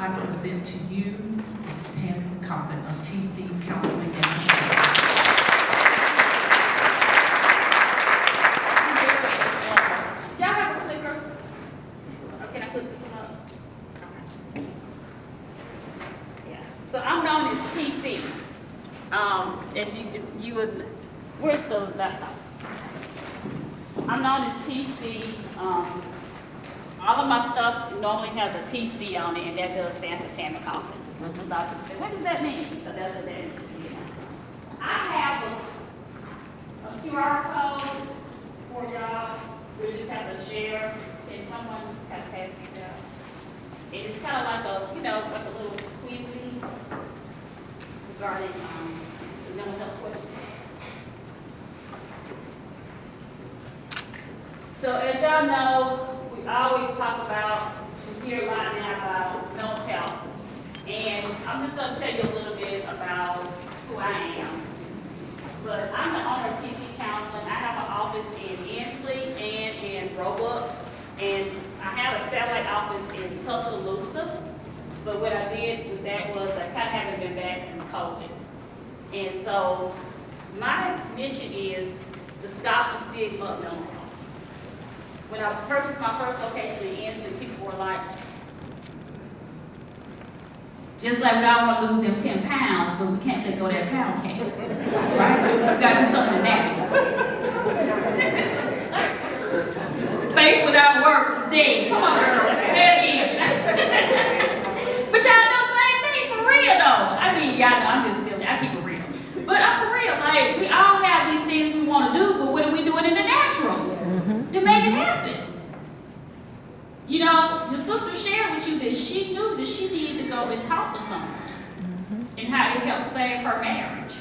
I present to you Ms. Tammy Kappa of TC Counseling and Consulting. Y'all have a clicker? Or can I put this one up? Okay. Yeah. So I'm known as TC. As you would, where's the laptop? I'm known as TC. All of my stuff normally has a TC on it, and that does stand for Tammy Kappa. A lot of people say, what does that mean? So that's what that means. I have a QR code for y'all. We just have to share, and someone just have to pass these out. And it's kind of like a, like a little quizzy regarding some mental health questions. So as y'all know, we always talk about, we hear a lot now about mental health. And I'm just going to tell you a little bit about who I am. But I'm the owner of TC Counseling. I have an office in Ensley and in Roebuck. And I have a satellite office in Tuscaloosa. But what I did with that was I kind of haven't been back since COVID. And so my mission is to stop the stigma of mental health. When I purchased my first location in Ensley, people were like, just like we all want to lose them 10 pounds, but we can't let go of that pound cake, right? We got to do something natural. Faith without works is dead. Come on, girl, say it again. But y'all know the same thing for real, though. I mean, y'all know I'm just silly. I keep it real. But I'm for real. Like, we all have these things we want to do, but what are we doing in the natural to make it happen? You know, your sister shared with you that she knew that she needed to go and talk to someone and how it helped save her marriage.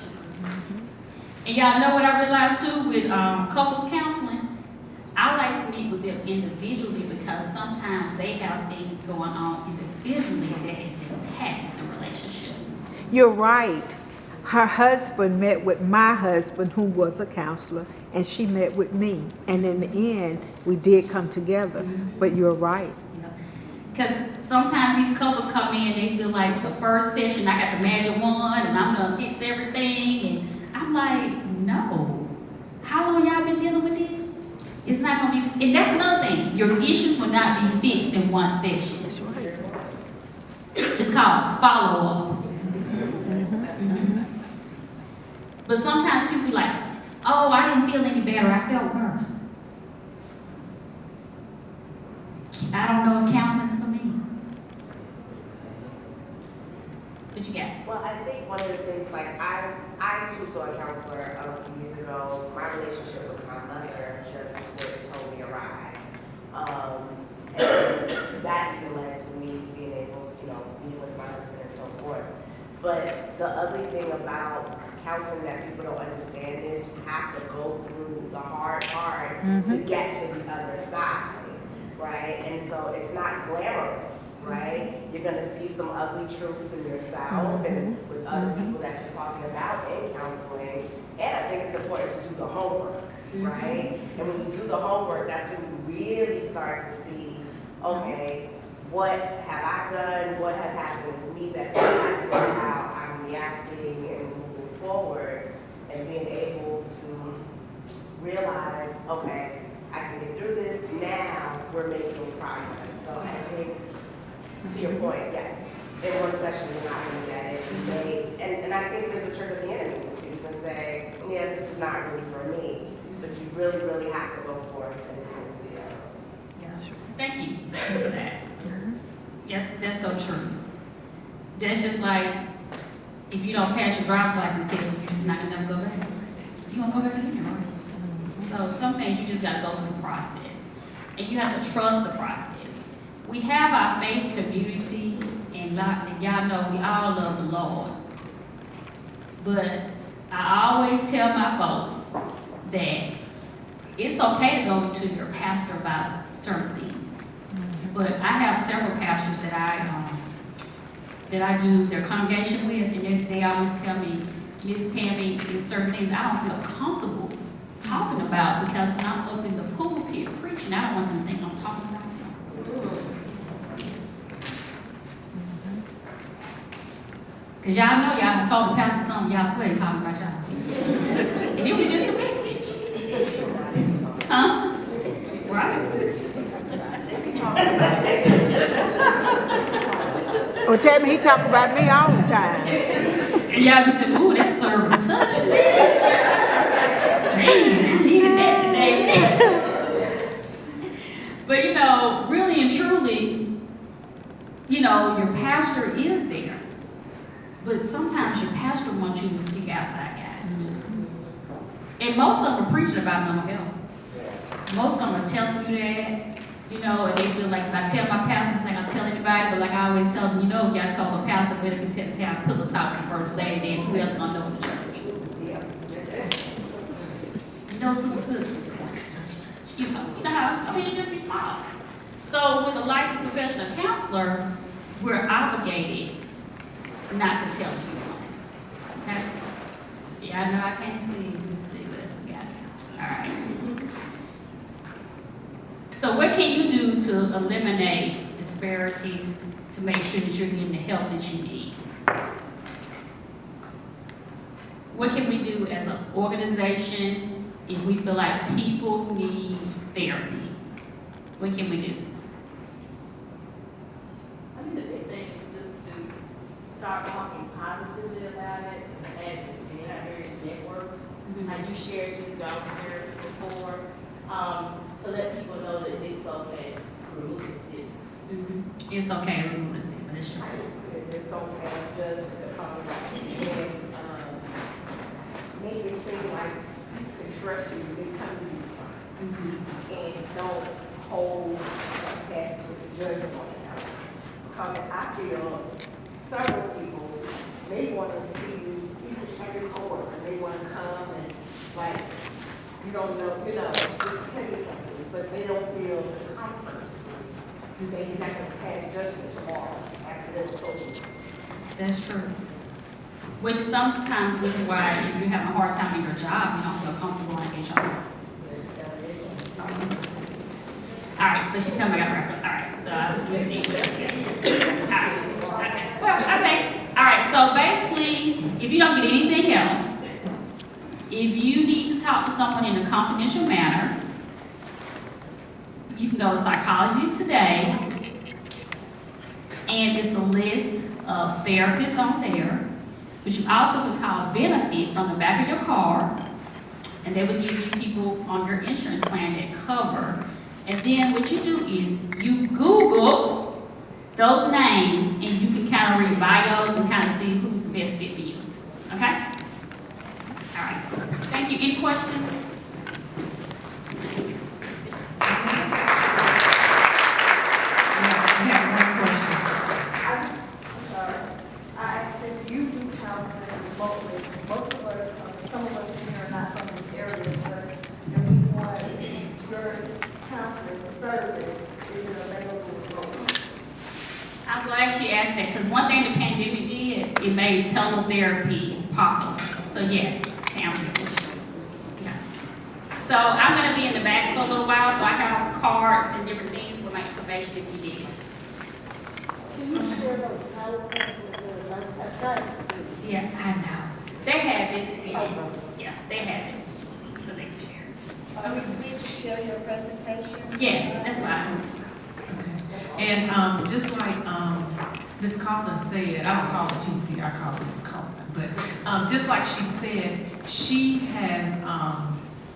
And y'all know what I realized too with couples counseling? I like to meet with them individually because sometimes they have things going on individually that has impacted the relationship. You're right. Her husband met with my husband, who was a counselor, and she met with me. And in the end, we did come together. But you're right. Because sometimes these couples come in, they feel like the first session, I got the magic wand and I'm going to fix everything. And I'm like, no. How long y'all been dealing with this? It's not going to be, and that's another thing. Your issues will not be fixed in one session. That's right. It's called follow-up. But sometimes people be like, oh, I didn't feel any better, I felt worse. I don't know if counseling's for me. What you got? Well, I think one of the things, like, I too saw a counselor a few years ago. My relationship with my mother just really told me a ride. And that even led to me being able to, meet with my husband and so forth. But the ugly thing about counseling that people don't understand is you have to go through the hard part to get to the other side, right? And so it's not glamorous, right? You're gonna see some ugly truths in yourself and with other people that you're talking about in counseling. And I think it's important to do the homework, right? And when you do the homework, that's when you really start to see, okay, what have I done? What has happened to me that impacted how I'm reacting and moving forward, and being able to realize, okay, I can get through this. Now we're making progress. So I think, to your point, yes, in one session you're not going to get it. And I think there's a trick of the enemy to even say, yeah, this is not really for me. But you really, really have to go forth and see it. Thank you for that. Yeah, that's so true. That's just like, if you don't pass your driver's license test, you're just not gonna never go back. You won't go back again, right? So some things you just gotta go through the process. And you have to trust the process. We have our faith community, and y'all know we all love the Lord. But I always tell my folks that it's okay to go to your pastor about certain things. But I have several pastors that I do their congregation with, and they always tell me, Miss Tammy, there's certain things I don't feel comfortable talking about because when I'm up in the pulpit preaching, I don't want them to think I'm talking about them. Cause y'all know y'all done told the pastor something, y'all swear he talking about y'all. And it was just a message. Huh? Right? Well, tell me he talk about me all the time. And y'all be saying, ooh, that sermon touched me. Man, I needed that today. But you know, really and truly, you know, your pastor is there. But sometimes your pastor wants you to seek outside guidance too. And most of them are preaching about mental health. Most of them are telling you that, you know, and they feel like if I tell my pastor, it's not gonna tell anybody, but like I always tell them, you know, if y'all told the pastor where they can tell the pillow talk the first lady, then who else gonna know in the church? You know, sister, you know how, I mean, it just be small. So with a licensed professional counselor, we're obligated not to tell anyone, okay? Yeah, I know I can't see. Let's see what else we got. All right. So what can you do to eliminate disparities to make sure that you're getting the help that you need? What can we do as an organization if we feel like people need therapy? What can we do? I think the big thing is just to start talking positively about it and in our various networks. How you share, you've gone here before, to let people know that it's okay to remove the stigma. It's okay to remove the stigma, that's true. There's no past judgment that comes out and make it seem like you can trust you, they come to you fine. And don't hold a past judgment on the house. Because I feel several people, they want to see you, even every coworker, they want to come and like, you don't know, just tell you something, but they don't feel the comfort. They not going to pass judgment tomorrow after they're told you. That's true. Which is sometimes the reason why if you're having a hard time in your job, you don't feel comfortable in HR. All right, so she told me I got to wrap up. All right, so let me see what else we got. All right, okay. Well, okay. All right, so basically, if you don't get anything else, if you need to talk to someone in a confidential manner, you can go to Psychology Today, and it's a list of therapists on there, but you also can call benefits on the back of your car, and they will give you people on your insurance plan that cover. And then what you do is you Google those names, and you can kind of read bios and kind of see who's the best fit for you. Okay? All right. Thank you. Any questions? I have one question. I'm sorry. I said you do counseling remotely. Most of us, some of us here are not from this area, but if we want your counseling service, is it available remotely? I'm glad she asked that, because one thing the pandemic did, it made teletherapy popular. So yes, to answer your question. Okay. So I'm going to be in the back for a little while, so I have cards and different things with my information if you need it. Can you share those PowerPoints with us? I tried to see. Yeah, I know. They have it. Yeah, they have it. So they can share. Are we free to share your presentation? Yes, that's fine. Okay. And just like Ms. Coughlin said, I don't call her TC, I call her Ms. Coughlin, but just like she said, she has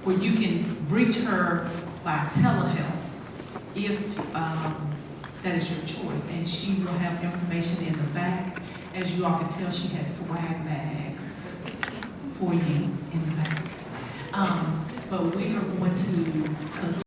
where you can reach her by telehealth if that is your choice, and she will have information in the back. As you all can tell, she has swag bags for you in the back. But we are going to conclude.